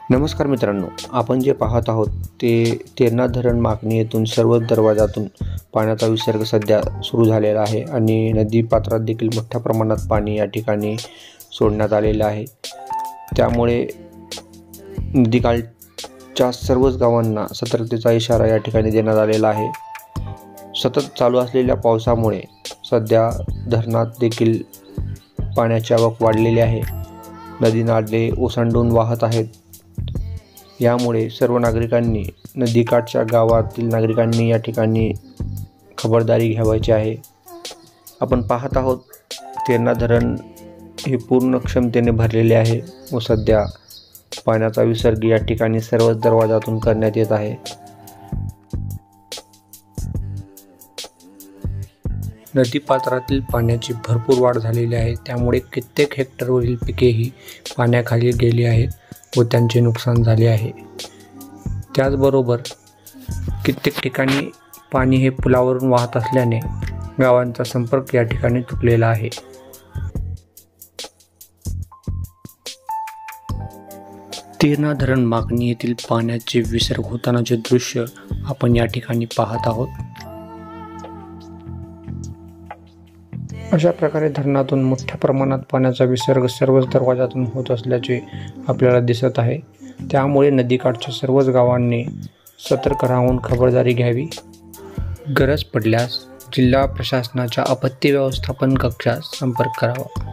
नमस्कार मित्रांनो, आपण जे पाहत आहोत ते तेरणा धरण मागणी येथून सर्व दरवाजातून पाण्याचा विसर्ग सध्या सुरू झालेला आहे आणि नदी पात्रात देखील मोठ्या प्रमाणात पाणी या ठिकाणी सोडण्यात आलेलं आहे। त्यामुळे नदीकाठच्या सर्वच गावांना सतर्कतेचा इशारा या ठिकाणी देण्यात आलेला आहे। सतत चालू असलेल्या पावसामुळे सध्या धरणात देखील पाण्याची आवक वाढलेली आहे। नदी नाले ओसंडून वाहत आहेत। यामुळे सर्व नागरिकांनी नदीकाठच्या गावातील नागरिकांनी या ठिकाणी खबरदारी घ्यायची आहे। आपण पाहत आहोत तेरणा धरण हे पूर्ण क्षमतेने भरलेले आहे व सध्या पाण्याचा विसर्ग या ठिकाणी सर्वच दरवाजातून करण्यात येत आहे। नदीपात्रातील पाण्याची भरपूर वाढ झालेली आहे, त्यामुळे कित्येक हेक्टरवरील पिकेही पाण्याखाली गेली आहेत व त्यांचे नुकसान झाले आहे। त्याचबरोबर कित्येक ठिकाणी पाणी हे पुलावरून वाहत असल्याने गावांचा संपर्क या ठिकाणी तुटलेला आहे। तेरणा धरण मागणी येथील पाण्याचे विसर्ग होतानाचे दृश्य आपण या ठिकाणी पाहत आहोत। अशा प्रकारे धरणातून मोठ्या प्रमाणात पाण्याचा विसर्ग सर्वच दरवाजातून होत असल्याचे आपल्याला दिसत आहे। त्यामुळे नदीकाठच्या सर्वच गावांनी सतर्क राहून खबरदारी घ्यावी। गरज पडल्यास जिल्हा प्रशासनाच्या आपत्ती व्यवस्थापन कक्षास संपर्क करावा।